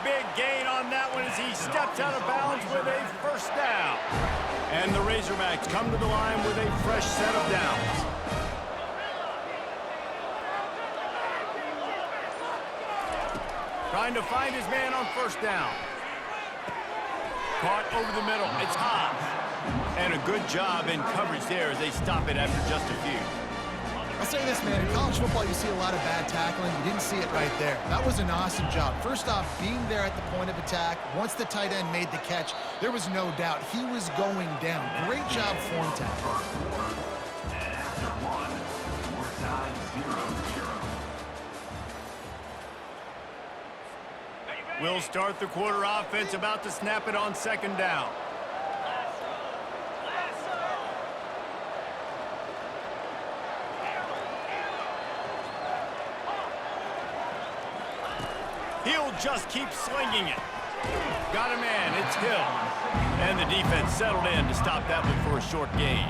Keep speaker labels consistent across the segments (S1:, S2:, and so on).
S1: Big gain on that one as he steps out of bounds with a first down. And the Razorbacks come to the line with a fresh set of downs. Trying to find his man on first down. Caught over the middle. It's Hobbs. And a good job in coverage there as they stop it after just a few.
S2: I'll say this, man. In college football, you see a lot of bad tackling. You didn't see it right there. That was an awesome job. First off, being there at the point of attack. Once the tight end made the catch, there was no doubt he was going down. Great job form tackle.
S1: We'll start the quarter offense, about to snap it on second down. He'll just keep slinging it. Got a man, it's Hill. And the defense settled in to stop that one for a short gain.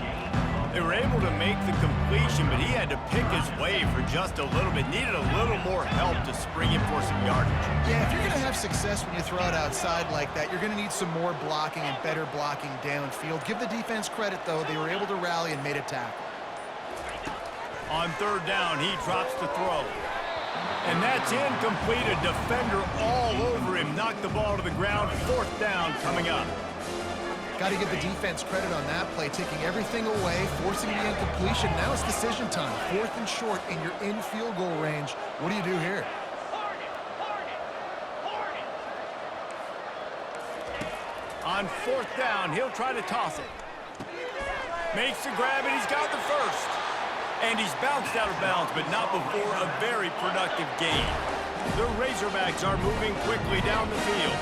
S1: They were able to make the completion, but he had to pick his way for just a little bit. Needed a little more help to spring him for some yardage.
S2: Yeah, if you're going to have success when you throw it outside like that, you're going to need some more blocking and better blocking downfield. Give the defense credit, though. They were able to rally and made a tackle.
S1: On third down, he drops the throw. And that's incomplete. A defender all over him. Knocked the ball to the ground. Fourth down coming up.
S2: Got to give the defense credit on that play, taking everything away, forcing the incompletion. Now it's decision time. Fourth and short, and you're in field goal range. What do you do here?
S1: On fourth down, he'll try to toss it. Makes the grab, and he's got the first. And he's bounced out of bounds, but not before a very productive gain. The Razorbacks are moving quickly down the field.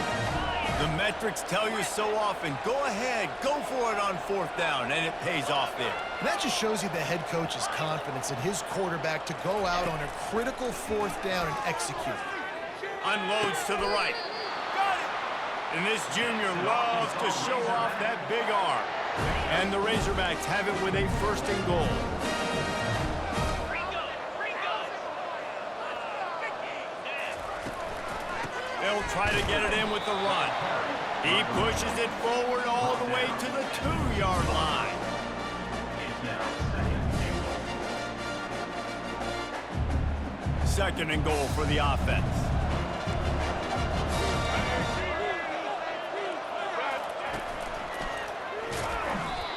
S1: The metrics tell you so often, go ahead, go for it on fourth down, and it pays off there.
S2: And that just shows you the head coach's confidence in his quarterback to go out on a critical fourth down and execute.
S1: Unloads to the right. Got it! And this junior loves to show off that big arm. And the Razorbacks have it with a first and goal. They'll try to get it in with the run. He pushes it forward all the way to the 2-yard line. Second and goal for the offense.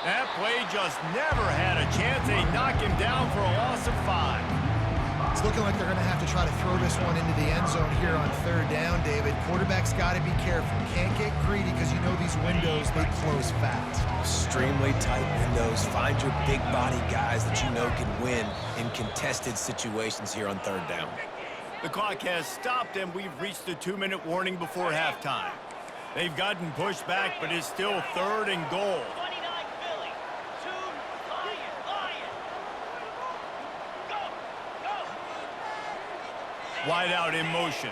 S1: That play just never had a chance. They knock him down for a loss of 5.
S2: It's looking like they're going to have to try to throw this one into the end zone here on third down, David. Quarterback's got to be careful. Can't get greedy because you know these windows, they close fast.
S3: Extremely tight windows. Find your big body guys that you know can win in contested situations here on third down.
S1: The clock has stopped, and we've reached the 2-minute warning before halftime. They've gotten pushed back, but it's still third and goal. Wide out in motion.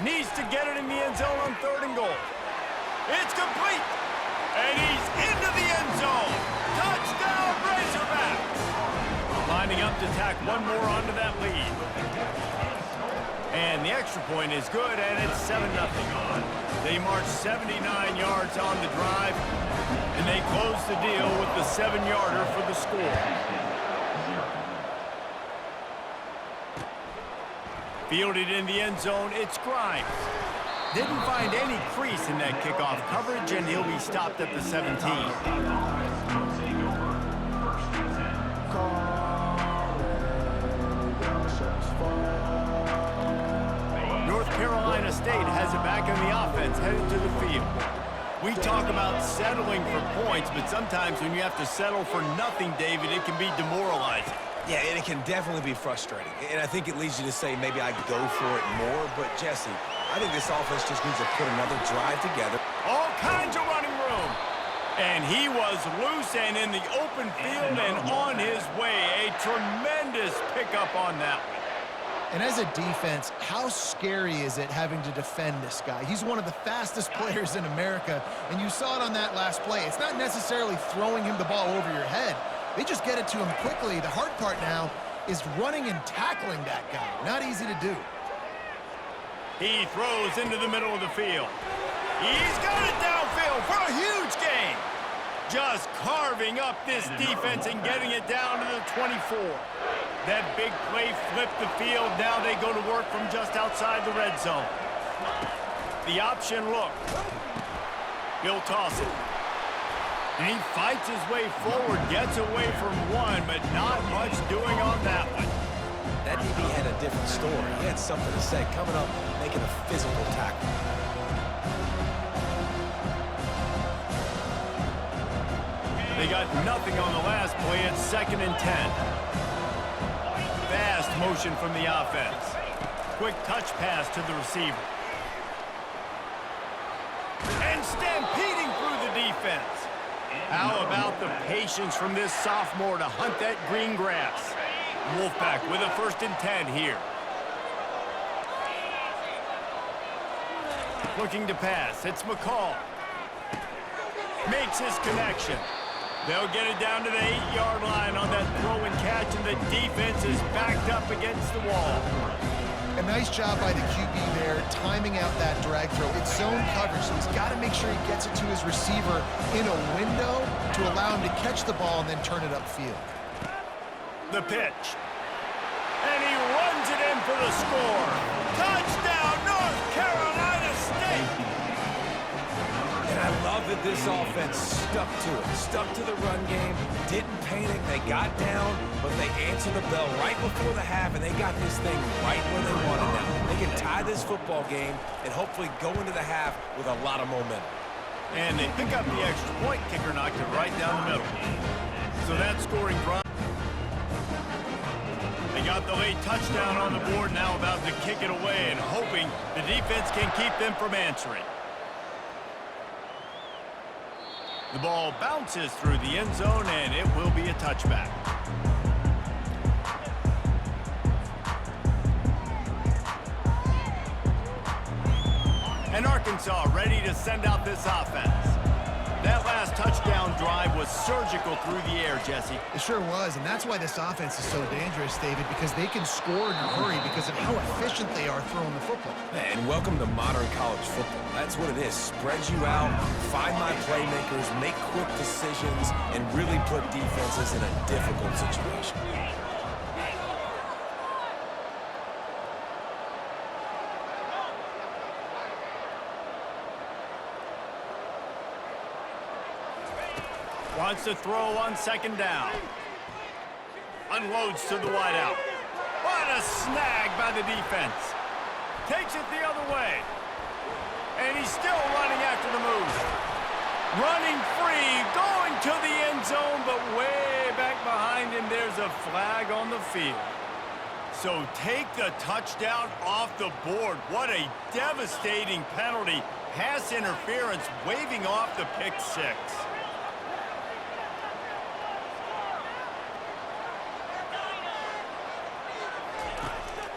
S1: Needs to get it in the end zone on third and goal. It's complete. And he's into the end zone. Touchdown, Razorbacks. Lining up to tack one more onto that lead. And the extra point is good, and it's 7-0. They march 79 yards on the drive, and they close the deal with the 7-yarder for the score. Fielded in the end zone, it's Grimes. Didn't find any crease in that kickoff coverage, and he'll be stopped at the 17. North Carolina State has it back in the offense, headed to the field. We talk about settling for points, but sometimes when you have to settle for nothing, David, it can be demoralizing.
S3: Yeah, and it can definitely be frustrating. And I think it leads you to say maybe I go for it more. But, Jesse, I think this offense just needs to put another drive together.
S1: All kinds of running room. And he was loose and in the open field and on his way. A tremendous pickup on that one.
S2: And as a defense, how scary is it having to defend this guy? He's one of the fastest players in America, and you saw it on that last play. It's not necessarily throwing him the ball over your head. They just get it to him quickly. The hard part now is running and tackling that guy. Not easy to do.
S1: He throws into the middle of the field. He's got it downfield for a huge gain. Just carving up this defense and getting it down to the 24. That big play flipped the field. Now they go to work from just outside the red zone. The option look. He'll toss it. And he fights his way forward, gets away from one, but not much doing on that one.
S3: That DB had a different story. He had something to say, coming up, making a physical tackle.
S1: They got nothing on the last play. It's 2nd and 10. Fast motion from the offense. Quick touch pass to the receiver. And stampeding through the defense. How about the patience from this sophomore to hunt that green grass? Wolfpack with a 1st and 10 here. Looking to pass. It's McCall. Makes his connection. They'll get it down to the 8-yard line on that throw and catch, and the defense is backed up against the wall.
S2: A nice job by the QB there, timing out that drag throw. It's zone coverage, so he's got to make sure he gets it to his receiver in a window to allow him to catch the ball and then turn it upfield.
S1: The pitch. And he runs it in for the score. Touchdown, North Carolina State!
S3: And I love that this offense stuck to it, stuck to the run game, didn't panic, they got down, but they answered the bell right before the half, and they got this thing right where they want it now. They can tie this football game and hopefully go into the half with a lot of momentum.
S1: And they pick up the extra point. Kicker knocked it right down the middle. So that scoring drive. They got the late touchdown on the board, now about to kick it away and hoping the defense can keep them from answering. The ball bounces through the end zone, and it will be a touchback. And Arkansas ready to send out this offense. That last touchdown drive was surgical through the air, Jesse.
S2: It sure was, and that's why this offense is so dangerous, David, because they can score in a hurry because of how efficient they are throwing the football.
S3: And welcome to modern college football. That's what it is. Spread you out, find my playmakers, make quick decisions, and really put defenses in a difficult situation.
S1: Wants to throw on 2nd down. Unloads to the wideout. What a snag by the defense. Takes it the other way. And he's still running after the move. Running free, going to the end zone, but way back behind him, there's a flag on the field. So take the touchdown off the board. What a devastating penalty. Pass interference, waving off the pick six.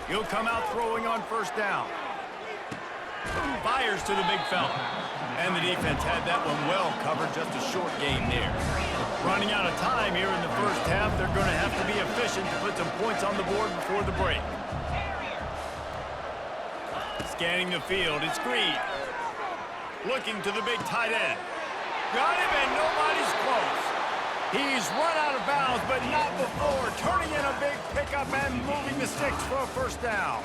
S1: He'll come out throwing on 1st down. Fires to the big fella. And the defense had that one well covered, just a short gain there. Running out of time here in the 1st half, they're going to have to be efficient to put some points on the board before the break. Scanning the field, it's Green. Looking to the big tight end. Got him, and nobody's close. He's run out of bounds, but not before. Turning in a big pickup and moving the sticks for a 1st down.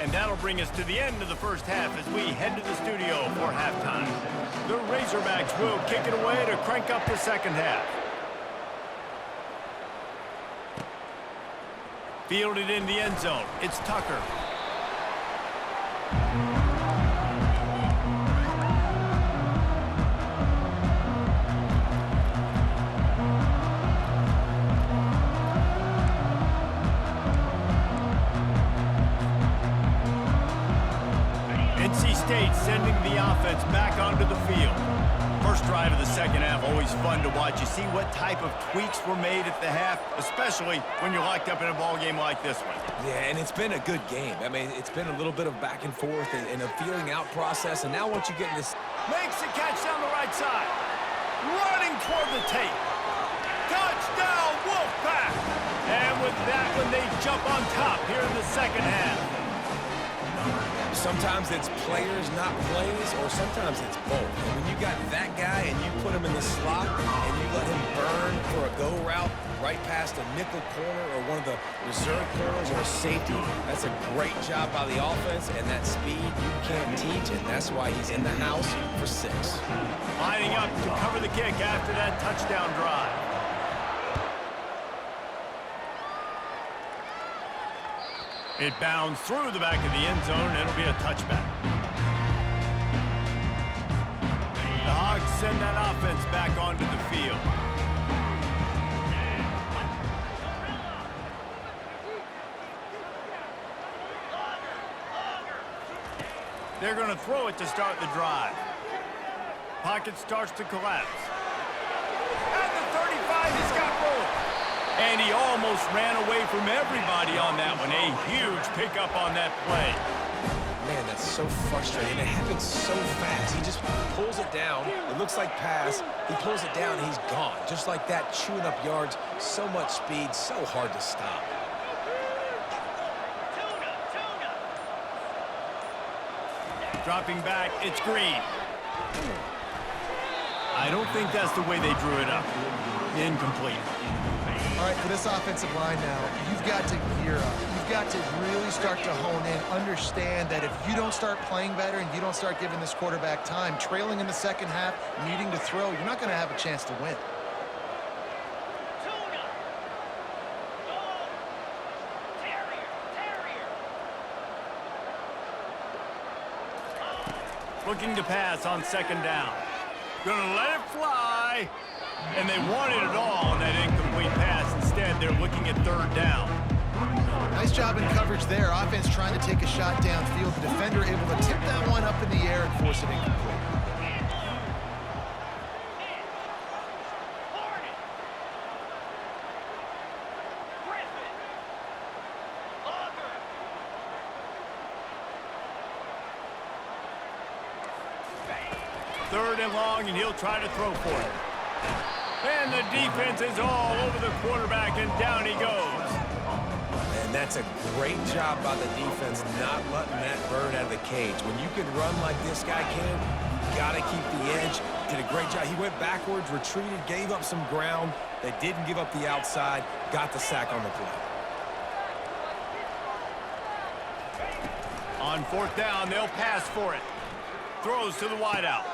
S1: And that'll bring us to the end of the 1st half as we head to the studio for halftime. The Razorbacks will kick it away to crank up the 2nd half. Fielded in the end zone. It's Tucker. NC State sending the offense back onto the field. First drive of the 2nd half, always fun to watch. You see what type of tweaks were made at the half, especially when you're locked up in a ball game like this one.
S3: Yeah, and it's been a good game. I mean, it's been a little bit of back and forth and a feeling out process, and now once you get in this...
S1: Makes the catch down the right side. Running toward the tape. Touchdown, Wolfpack! And with that one, they jump on top here in the 2nd half.
S3: Sometimes it's players, not plays, or sometimes it's both. And when you got that guy and you put him in the slot and you let him burn for a go route right past a nickel corner or one of the reserve corners or a safety, that's a great job by the offense, and that speed you can't teach, and that's why he's in the house for 6.
S1: Lining up to cover the kick after that touchdown drive. It bounds through the back of the end zone, and it'll be a touchback. The Hogs send that offense back onto the field. They're going to throw it to start the drive. Pocket starts to collapse. At the 35, he's got room. And he almost ran away from everybody on that one. A huge pickup on that play.
S3: Man, that's so frustrating. It happens so fast. He just pulls it down. It looks like pass. He pulls it down, and he's gone. Just like that, chewing up yards. So much speed, so hard to stop.
S1: Dropping back, it's Green. I don't think that's the way they drew it up. Incomplete.
S2: All right, for this offensive line now, you've got to gear up. You've got to really start to hone in, understand that if you don't start playing better and you don't start giving this quarterback time, trailing in the second half, needing to throw, you're not going to have a chance to win.
S1: Looking to pass on second down. Gonna let it fly. And they wanted it all on that incomplete pass. Instead, they're looking at third down.
S2: Nice job in coverage there. Offense trying to take a shot downfield. The defender able to tip that one up in the air and force it incomplete.
S1: Third and long, and he'll try to throw for it. And the defense is all over the quarterback, and down he goes.
S3: And that's a great job by the defense, not letting that bird out of the cage. When you can run like this guy can, you got to keep the edge. Did a great job. He went backwards, retreated, gave up some ground. They didn't give up the outside, got the sack on the play.
S1: On fourth down, they'll pass for it. Throws to the wideout.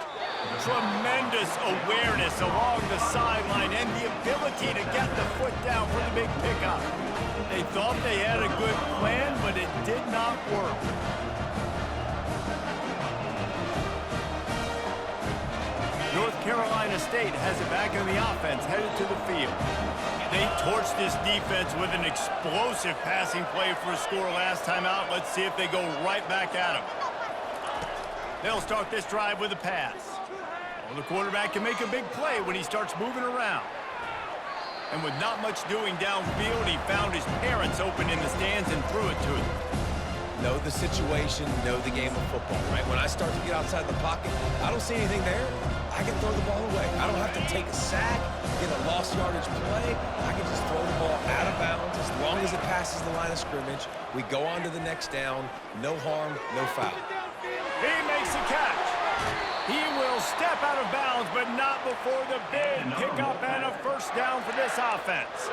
S1: Tremendous awareness along the sideline and the ability to get the foot down for the big pickup. They thought they had a good plan, but it did not work. North Carolina State has it back in the offense, headed to the field. They torched this defense with an explosive passing play for a score last time out. Let's see if they go right back at them. They'll start this drive with a pass. Well, the quarterback can make a big play when he starts moving around. And with not much doing downfield, he found his parents open in the stands and threw it to them.
S3: Know the situation, know the game of football, right? When I start to get outside the pocket, I don't see anything there. I can throw the ball away. I don't have to take a sack, get a lost yardage play. I can just throw the ball out of bounds as long as it passes the line of scrimmage. We go on to the next down. No harm, no foul.
S1: He makes the catch. He will step out of bounds, but not before the big pickup and a first down for this offense.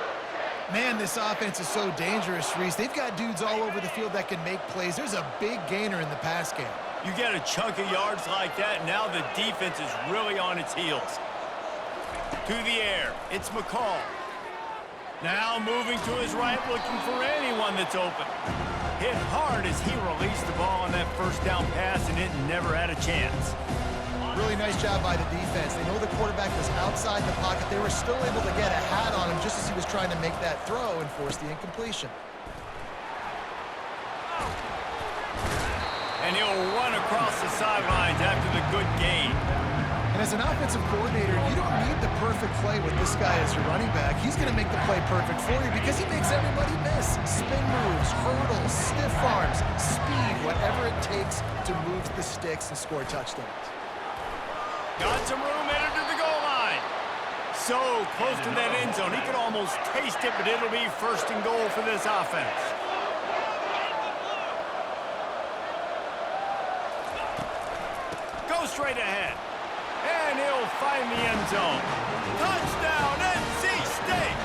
S2: Man, this offense is so dangerous, Reese. They've got dudes all over the field that can make plays. There's a big gainer in the pass game.
S1: You get a chunk of yards like that, now the defense is really on its heels. To the air, it's McCall. Now moving to his right, looking for anyone that's open. Hit hard as he released the ball on that first down pass, and it never had a chance.
S2: Really nice job by the defense. They know the quarterback was outside the pocket. They were still able to get a hat on him just as he was trying to make that throw and force the incompletion.
S1: And he'll run across the sidelines after the good gain.
S2: And as an offensive coordinator, you don't need the perfect play with this guy as your running back. He's going to make the play perfect for you because he makes everybody miss. Spin moves, hurdles, stiff arms, speed, whatever it takes to move the sticks and score touchdowns.
S1: Got some room, headed to the goal line. So close to that end zone. He could almost taste it, but it'll be first and goal for this offense. goes straight ahead. And he'll find the end zone. Touchdown, NC State!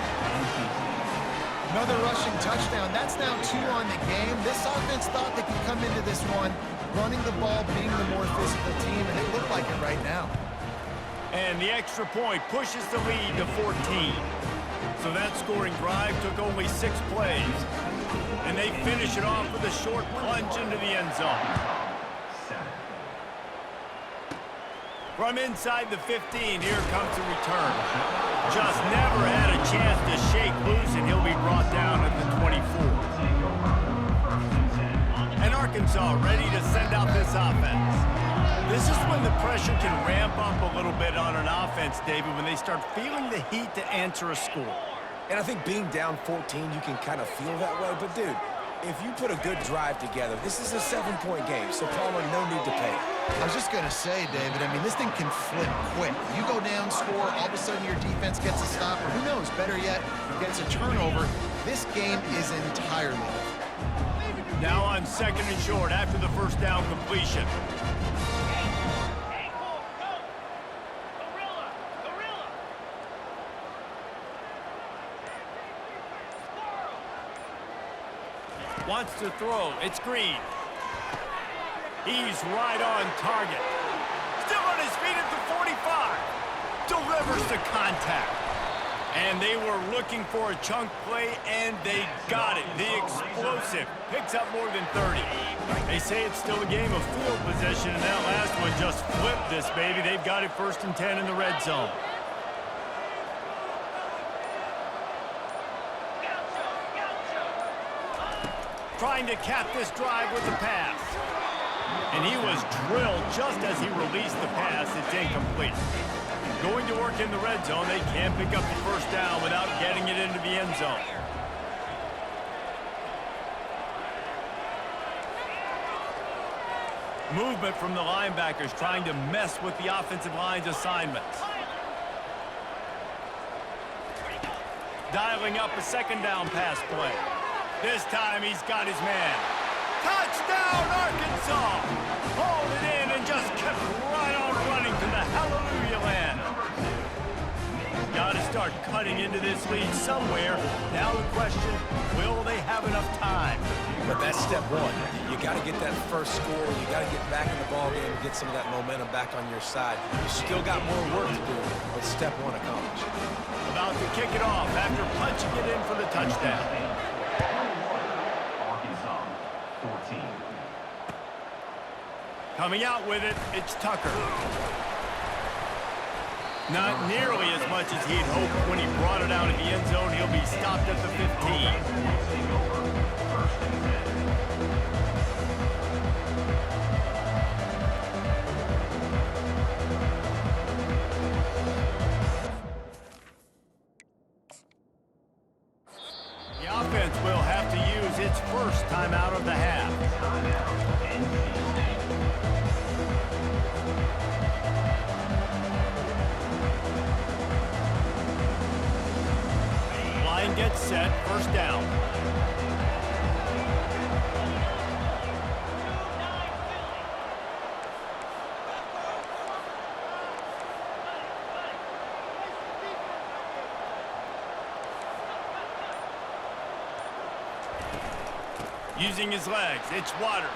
S2: Another rushing touchdown. That's now 2 on the game. This offense thought they could come into this one running the ball, being the more physical team, and it looked like it right now.
S1: And the extra point pushes the lead to 14. So that scoring drive took only 6 plays. And they finish it off with a short plunge into the end zone. From inside the 15, here comes the return. Just never had a chance to shake loose, and he'll be brought down at the 24. And Arkansas ready to send out this offense. This is when the pressure can ramp up a little bit on an offense, David, when they start feeling the heat to answer a score.
S3: And I think being down 14, you can kind of feel that way. But, dude, if you put a good drive together, this is a 7-point game, so Palmer, no need to pay.
S2: I was just going to say, David, I mean, this thing can flip quick. You go down, score, all of a sudden your defense gets a stop, or who knows, better yet, gets a turnover. This game is entirely different.
S1: Now on 2nd and short after the first down completion. Wants to throw. It's Green. He's right on target. Still on his feet at the 45. Delivers the contact. And they were looking for a chunk play, and they got it. The explosive picks up more than 30. They say it's still a game of field possession, and that last one just flipped this, baby. They've got it 1st and 10 in the red zone. Trying to cap this drive with the pass. And he was drilled just as he released the pass. It's incomplete. Going to work in the red zone, they can't pick up the first down without getting it into the end zone. Movement from the linebackers trying to mess with the offensive line's assignments. Dialing up a 2nd down pass play. This time he's got his man. Touchdown, Arkansas! Hauled it in and just kept right on running to the hallelujah land. Got to start cutting into this lead somewhere. Now the question, will they have enough time?
S3: But that's step one. You got to get that first score. You got to get back in the ball game and get some of that momentum back on your side. You still got more work to do, but step one accomplished.
S1: About to kick it off after punching it in for the touchdown.
S4: Arkansas, 14.
S1: Coming out with it, it's Tucker. Not nearly as much as he'd hoped when he brought it out in the end zone. He'll be stopped at the 15. The offense will have to use its first timeout of the half. Line gets set, first down. Using his legs, it's Waters.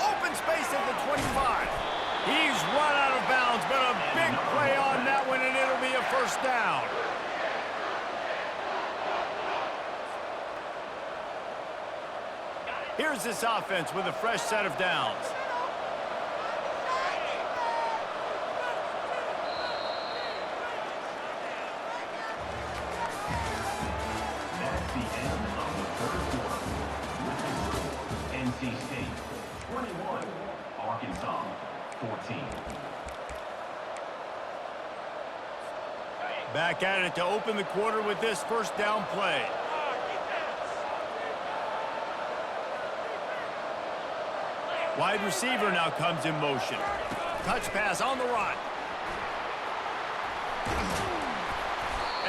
S1: Open space at the 25. He's run out of bounds, but a big play on that one, and it'll be a first down. Here's this offense with a fresh set of downs.
S4: That's the end of the 3rd quarter. With the score, NC State 21, Arkansas 14.
S1: Back at it to open the quarter with this first down play. Wide receiver now comes in motion. Touch pass on the run.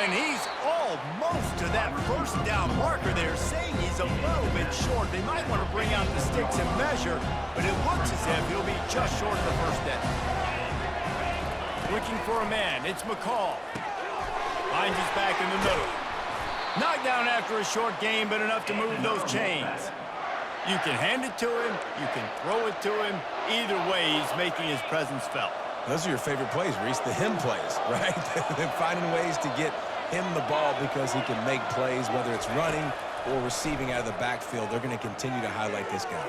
S1: And he's almost to that first down marker there, saying he's a little bit short. They might want to bring out the sticks and measure, but it looks as if he'll be just short of the first down. Looking for a man, it's McCall. Finds his back in the middle. Knocked down after a short gain, but enough to move those chains. You can hand it to him, you can throw it to him. Either way, he's making his presence felt.
S3: Those are your favorite plays, Reese, the him plays, right? They're finding ways to get him the ball because he can make plays, whether it's running or receiving out of the backfield. They're going to continue to highlight this guy.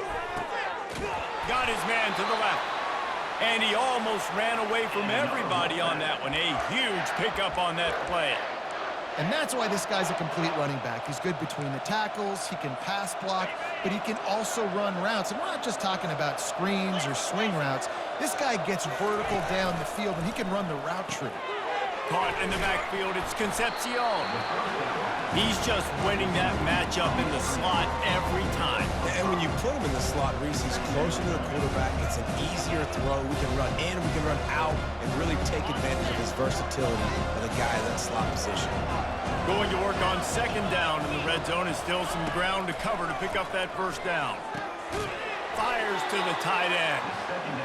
S1: Got his man to the left. And he almost ran away from everybody on that one. A huge pickup on that play.
S2: And that's why this guy's a complete running back. He's good between the tackles, he can pass block, but he can also run routes. And we're not just talking about screens or swing routes. This guy gets vertical down the field, and he can run the route tree.
S1: Caught in the backfield, it's Concepcion. He's just winning that matchup in the slot every time.
S3: And when you put him in the slot, Reese, he's closer to the quarterback. It's an easier throw. We can run in, we can run out, and really take advantage of his versatility of the guy in that slot position.
S1: Going to work on second down in the red zone. Is still some ground to cover to pick up that first down. Fires to the tight end.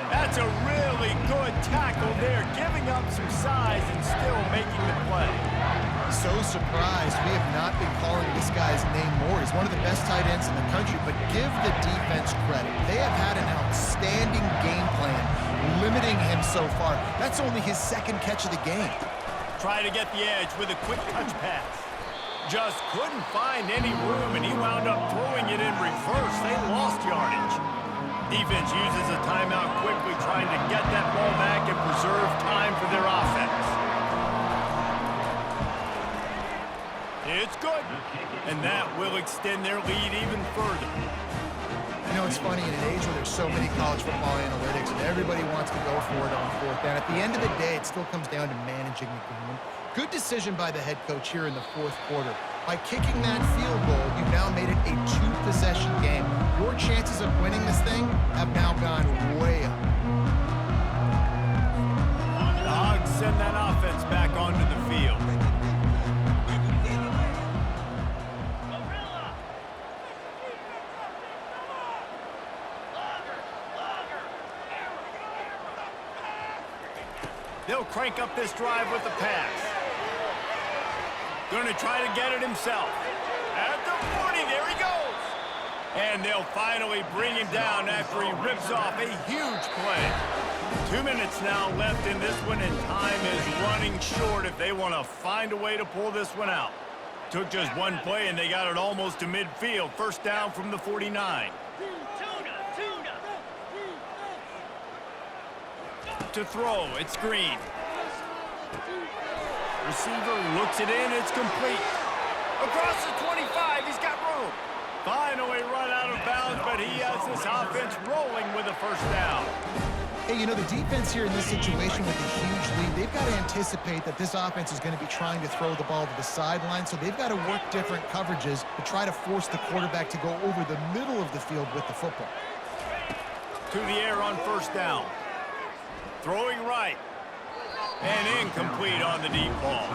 S1: That's a really good tackle there, giving up some size and still making the play.
S2: So surprised we have not been calling this guy's name more. He's one of the best tight ends in the country, but give the defense credit. They have had an outstanding game plan, limiting him so far. That's only his second catch of the game.
S1: Try to get the edge with a quick touch pass. Just couldn't find any room, and he wound up throwing it in reverse. They lost yardage. Defense uses a timeout quickly, trying to get that ball back and preserve time for their offense. It's good, and that will extend their lead even further.
S2: You know, it's funny, in an age where there's so many college football analytics and everybody wants to go for it on fourth down, at the end of the day, it still comes down to managing the game. Good decision by the head coach here in the fourth quarter. By kicking that field goal, you've now made it a two-possession game. Your chances of winning this thing have now gone way up.
S1: The Hogs send that offense back onto the field. They'll crank up this drive with the pass. Going to try to get it himself. At the 40, there he goes. And they'll finally bring him down after he rips off a huge play. 2 minutes now left in this one, and time is running short if they want to find a way to pull this one out. Took just one play, and they got it almost to midfield. First down from the 49. To throw, it's Green. Receiver looks it in, it's complete. Across the 25, he's got room. Finally run out of bounds, but he has this offense rolling with a first down.
S2: Hey, you know, the defense here in this situation with a huge lead, they've got to anticipate that this offense is going to be trying to throw the ball to the sideline, so they've got to work different coverages to try to force the quarterback to go over the middle of the field with the football.
S1: To the air on first down. Throwing right. And incomplete on the deep ball.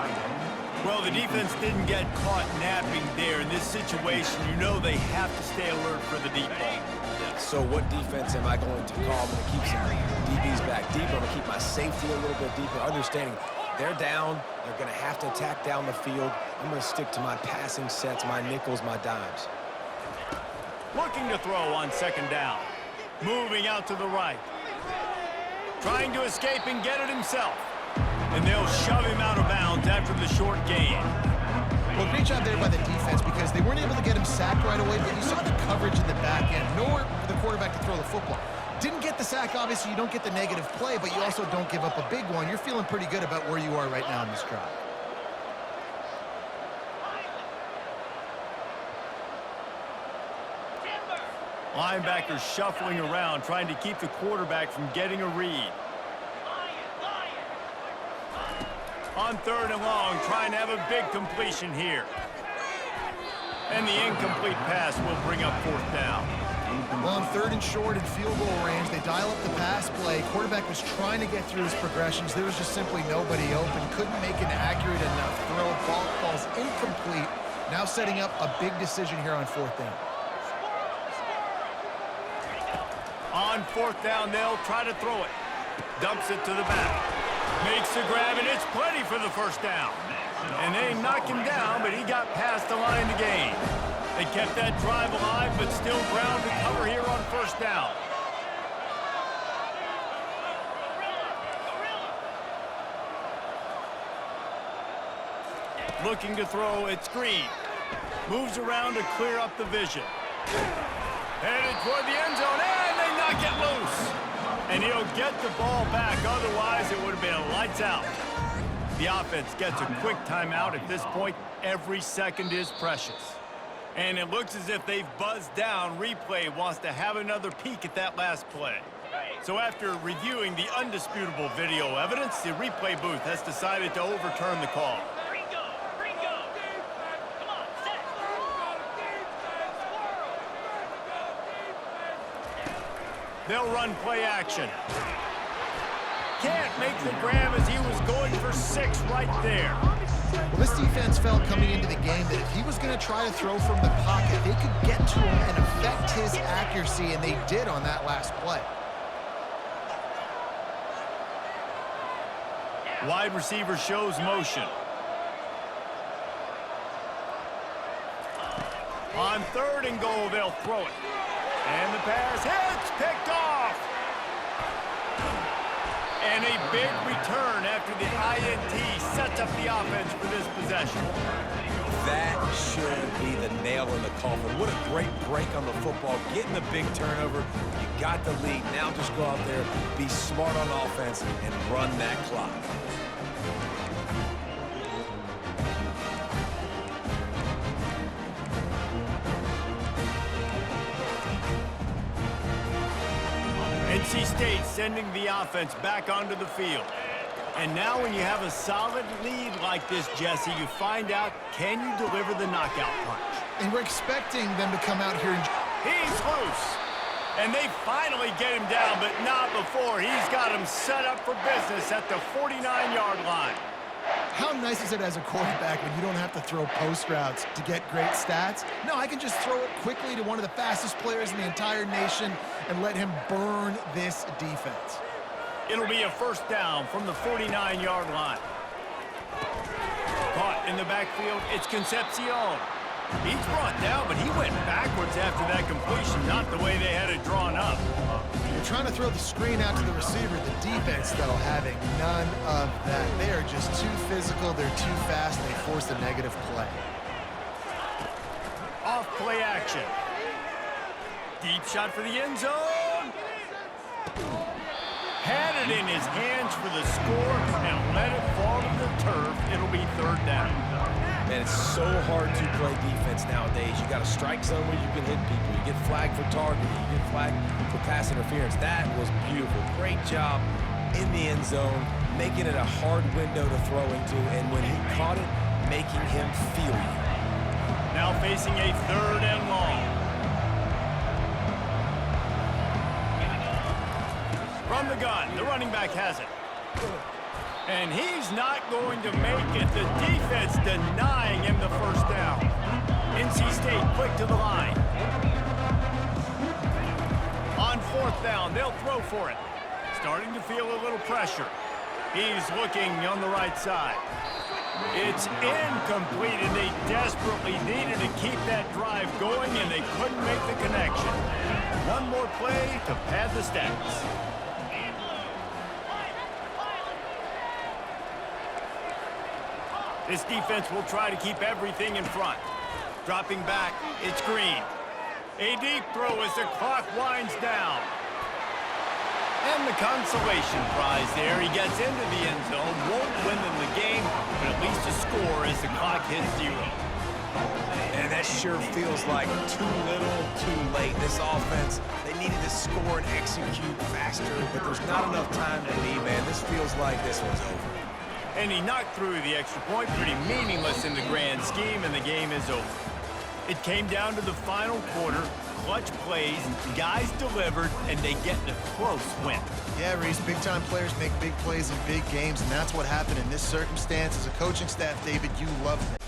S1: Well, the defense didn't get caught napping there. In this situation, you know they have to stay alert for the deep ball.
S3: So what defense am I going to call? I'm going to keep some DBs back deeper. I'm going to keep my safety a little bit deeper, understanding they're down. They're going to have to attack down the field. I'm going to stick to my passing sets, my nickels, my dimes.
S1: Looking to throw on second down. Moving out to the right. Trying to escape and get it himself. And they'll shove him out of bounds after the short gain.
S2: Well, great job there by the defense because they weren't able to get him sacked right away, but you saw the coverage in the back end. Nowhere for the quarterback to throw the football. Didn't get the sack, obviously you don't get the negative play, but you also don't give up a big one. You're feeling pretty good about where you are right now in this drive.
S1: Linebackers shuffling around, trying to keep the quarterback from getting a read. On third and long, trying to have a big completion here. And the incomplete pass will bring up fourth down.
S2: Well, on 3rd and short and field goal range, they dial up the pass play. Quarterback was trying to get through his progressions. There was just simply nobody open. Couldn't make an accurate enough throw. Ball falls incomplete. Now setting up a big decision here on 4th down.
S1: On 4th down, they'll try to throw it. Dumps it to the back. Makes the grab, and it's plenty for the first down. And they knocked him down, but he got past the line to gain. They kept that drive alive, but still ground to cover here on 1st down. Looking to throw, it's Green. Moves around to clear up the vision. Headed toward the end zone, and they knock it loose. And he'll get the ball back, otherwise it would have been lights out. The offense gets a quick timeout. At this point, every second is precious. And it looks as if they've buzzed down. Replay wants to have another peek at that last play. So after reviewing the undisputable video evidence, the replay booth has decided to overturn the call. They'll run play action. Can't make the grab as he was going for 6 right there.
S2: Well, this defense felt coming into the game that if he was going to try to throw from the pocket, they could get to him and affect his accuracy, and they did on that last play.
S1: Wide receiver shows motion. On 3rd and goal, they'll throw it. And the pass hits, picked off. And a big return after the INT sets up the offense for this possession.
S3: That should be the nail in the coffin. What a great break on the football. Getting the big turnover. You got the lead. Now just go out there, be smart on offense, and run that clock.
S1: NC State sending the offense back onto the field. And now when you have a solid lead like this, Jesse, you find out, can you deliver the knockout punch?
S2: And we're expecting them to come out here and...
S1: He's loose. And they finally get him down, but not before. He's got him set up for business at the 49-yard line.
S2: How nice is it as a quarterback when you don't have to throw post routes to get great stats? No, I can just throw it quickly to one of the fastest players in the entire nation and let him burn this defense.
S1: It'll be a 1st down from the 49-yard line. Caught in the backfield, it's Concepcion. He's brought down, but he went backwards after that completion, not the way they had it drawn up.
S2: They're trying to throw the screen out to the receiver. The defense, though, having none of that. They are just too physical, they're too fast, and they force a negative play.
S1: Off play action. Deep shot for the end zone. Had it in his hands for the score and let it fall to the turf. It'll be 3rd down.
S3: Man, it's so hard to play defense nowadays. You got a strike zone where you can hit people. You get flagged for targeting. You get flagged for pass interference. That was beautiful. Great job in the end zone, making it a hard window to throw into, and when he caught it, making him feel you.
S1: Now facing a 3rd and long. From the gun, the running back has it. And he's not going to make it. The defense denying him the 1st down. NC State quick to the line. On 4th down, they'll throw for it. Starting to feel a little pressure. He's looking on the right side. It's incomplete, and they desperately needed to keep that drive going, and they couldn't make the connection. One more play to pad the stats. This defense will try to keep everything in front. Dropping back, it's Green. A deep throw as the clock winds down. And the consolation prize there. He gets into the end zone, won't win them the game, but at least a score as the clock hits 0.
S3: And that sure feels like too little, too late. This offense, they needed to score and execute faster, but there's not enough time to me, man. This feels like this one's over.
S1: And he knocked through the extra point, pretty meaningless in the grand scheme, and the game is over. It came down to the final quarter. clutch plays, guys delivered, and they get a close win.
S2: Yeah, Reese, big-time players make big plays in big games, and that's what happened in this circumstance. As a coaching staff, David, you love it.